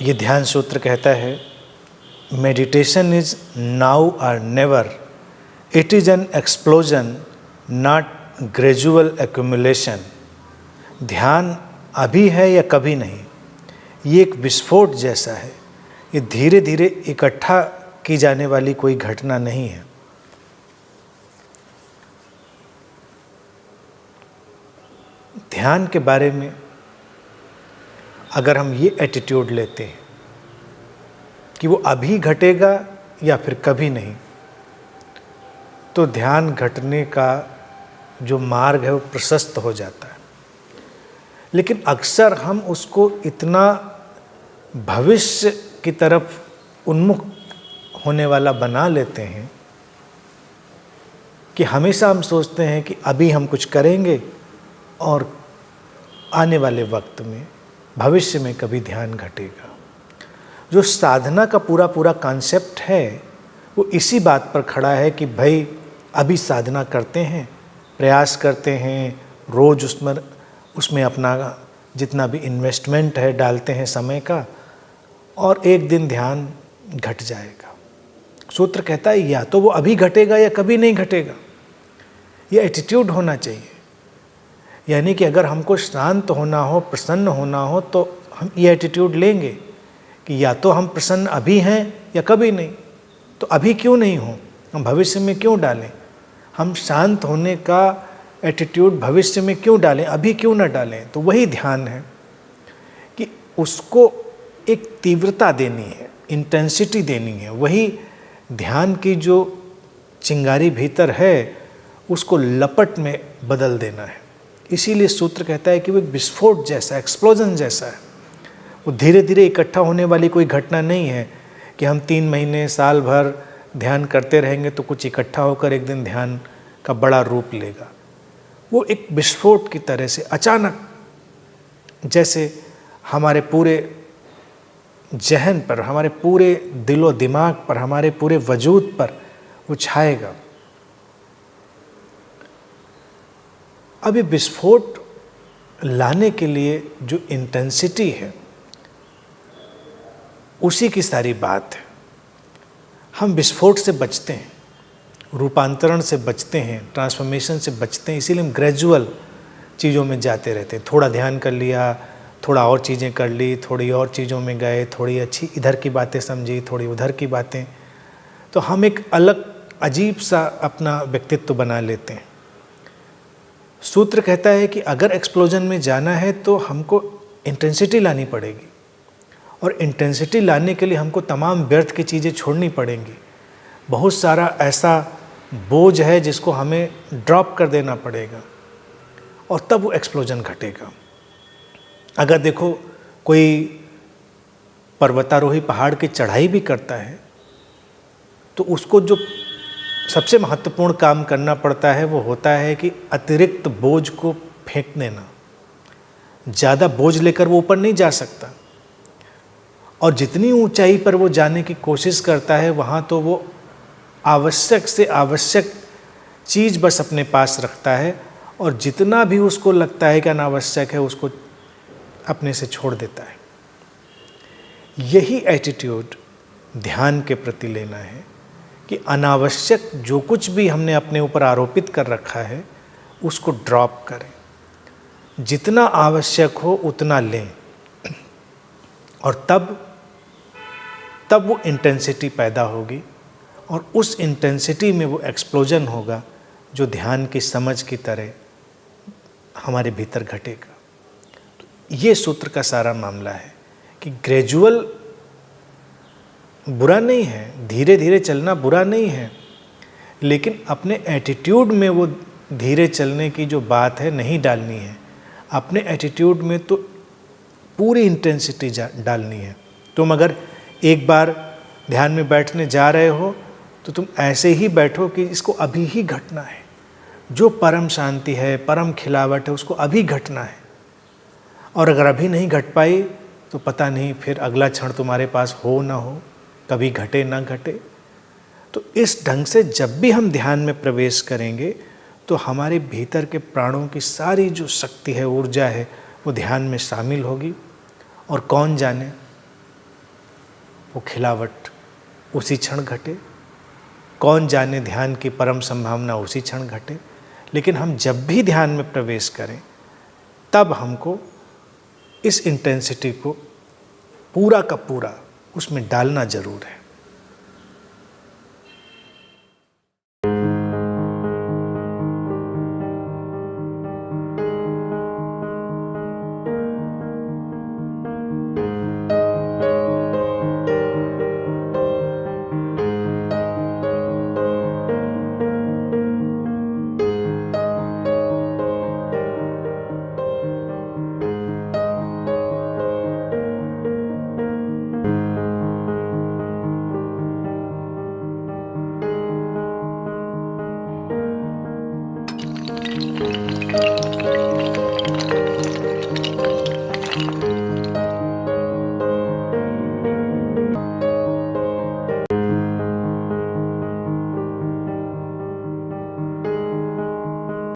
ये ध्यान सूत्र कहता है, मेडिटेशन इज नाउ और never, it is an explosion not gradual accumulation. ध्यान अभी है या कभी नहीं, ये एक विस्फोट जैसा है, ये धीरे धीरे इकट्ठा की जाने वाली कोई घटना नहीं है। ध्यान के बारे में अगर हम ये एटीट्यूड लेते हैं कि वो अभी घटेगा या फिर कभी नहीं, तो ध्यान घटने का जो मार्ग है वो प्रशस्त हो जाता है। लेकिन अक्सर हम उसको इतना भविष्य की तरफ उन्मुख होने वाला बना लेते हैं कि हमेशा हम सोचते हैं कि अभी हम कुछ करेंगे और आने वाले वक्त में, भविष्य में कभी ध्यान घटेगा। जो साधना का पूरा पूरा कॉन्सेप्ट है वो इसी बात पर खड़ा है कि भाई अभी साधना करते हैं, प्रयास करते हैं, रोज़ उसमें अपना जितना भी इन्वेस्टमेंट है डालते हैं समय का, और एक दिन ध्यान घट जाएगा। सूत्र कहता है या तो वो अभी घटेगा या कभी नहीं घटेगा। ये एटीट्यूड होना चाहिए। यानी कि अगर हमको शांत होना हो, प्रसन्न होना हो, तो हम ये एटीट्यूड लेंगे कि या तो हम प्रसन्न अभी हैं या कभी नहीं। तो अभी क्यों नहीं हो, हम भविष्य में क्यों डालें? हम शांत होने का एटीट्यूड भविष्य में क्यों डालें, अभी क्यों ना डालें? तो वही ध्यान है कि उसको एक तीव्रता देनी है, इंटेंसिटी देनी है। वही ध्यान की जो चिंगारी भीतर है उसको लपट में बदल देना है। इसीलिए सूत्र कहता है कि वो एक विस्फोट जैसा, एक्सप्लोजन जैसा है। वो धीरे धीरे इकट्ठा होने वाली कोई घटना नहीं है कि हम 3 महीने, साल भर ध्यान करते रहेंगे तो कुछ इकट्ठा होकर एक दिन ध्यान का बड़ा रूप लेगा। वो एक विस्फोट की तरह से अचानक, जैसे हमारे पूरे जहन पर, हमारे पूरे दिलो दिमाग पर, हमारे पूरे वजूद पर वो छाएगा। अब ये विस्फोट लाने के लिए जो इंटेंसिटी है उसी की सारी बात है। हम विस्फोट से बचते हैं, रूपांतरण से बचते हैं, ट्रांसफॉर्मेशन से बचते हैं। इसीलिए हम ग्रेजुअल चीज़ों में जाते रहते हैं। थोड़ा ध्यान कर लिया, थोड़ा और चीज़ें कर ली, थोड़ी और चीज़ों में गए, थोड़ी अच्छी इधर की बातें समझी, थोड़ी उधर की बातें, तो हम एक अलग अजीब सा अपना व्यक्तित्व बना लेते हैं। सूत्र कहता है कि अगर एक्सप्लोजन में जाना है तो हमको इंटेंसिटी लानी पड़ेगी, और इंटेंसिटी लाने के लिए हमको तमाम व्यर्थ की चीज़ें छोड़नी पड़ेंगी। बहुत सारा ऐसा बोझ है जिसको हमें ड्रॉप कर देना पड़ेगा, और तब वो एक्सप्लोजन घटेगा। अगर देखो कोई पर्वतारोही पहाड़ की चढ़ाई भी करता है तो उसको जो सबसे महत्वपूर्ण काम करना पड़ता है वो होता है कि अतिरिक्त बोझ को फेंक देना। ज़्यादा बोझ लेकर वो ऊपर नहीं जा सकता, और जितनी ऊंचाई पर वो जाने की कोशिश करता है वहाँ तो वो आवश्यक से आवश्यक चीज़ बस अपने पास रखता है, और जितना भी उसको लगता है कि अनावश्यक है उसको अपने से छोड़ देता है। यही एटीट्यूड ध्यान के प्रति लेना है कि अनावश्यक जो कुछ भी हमने अपने ऊपर आरोपित कर रखा है उसको ड्रॉप करें, जितना आवश्यक हो उतना लें, और तब वो इंटेंसिटी पैदा होगी, और उस इंटेंसिटी में वो एक्सप्लोजन होगा जो ध्यान की समझ की तरह हमारे भीतर घटेगा। तो ये सूत्र का सारा मामला है कि ग्रेजुअल बुरा नहीं है, धीरे धीरे चलना बुरा नहीं है, लेकिन अपने एटीट्यूड में वो धीरे चलने की जो बात है नहीं डालनी है। अपने एटीट्यूड में तो पूरी इंटेंसिटी डालनी है। तुम अगर एक बार ध्यान में बैठने जा रहे हो तो तुम ऐसे ही बैठो कि इसको अभी ही घटना है। जो परम शांति है, परम खिलावट है, उसको अभी घटना है। और अगर अभी नहीं घट पाई तो पता नहीं फिर अगला क्षण तुम्हारे पास हो ना हो, कभी घटे ना घटे। तो इस ढंग से जब भी हम ध्यान में प्रवेश करेंगे तो हमारे भीतर के प्राणों की सारी जो शक्ति है, ऊर्जा है, वो ध्यान में शामिल होगी। और कौन जाने वो खिलावट उसी क्षण घटे, कौन जाने ध्यान की परम संभावना उसी क्षण घटे। लेकिन हम जब भी ध्यान में प्रवेश करें तब हमको इस इंटेंसिटी को पूरा का पूरा उसमें डालना जरूर है।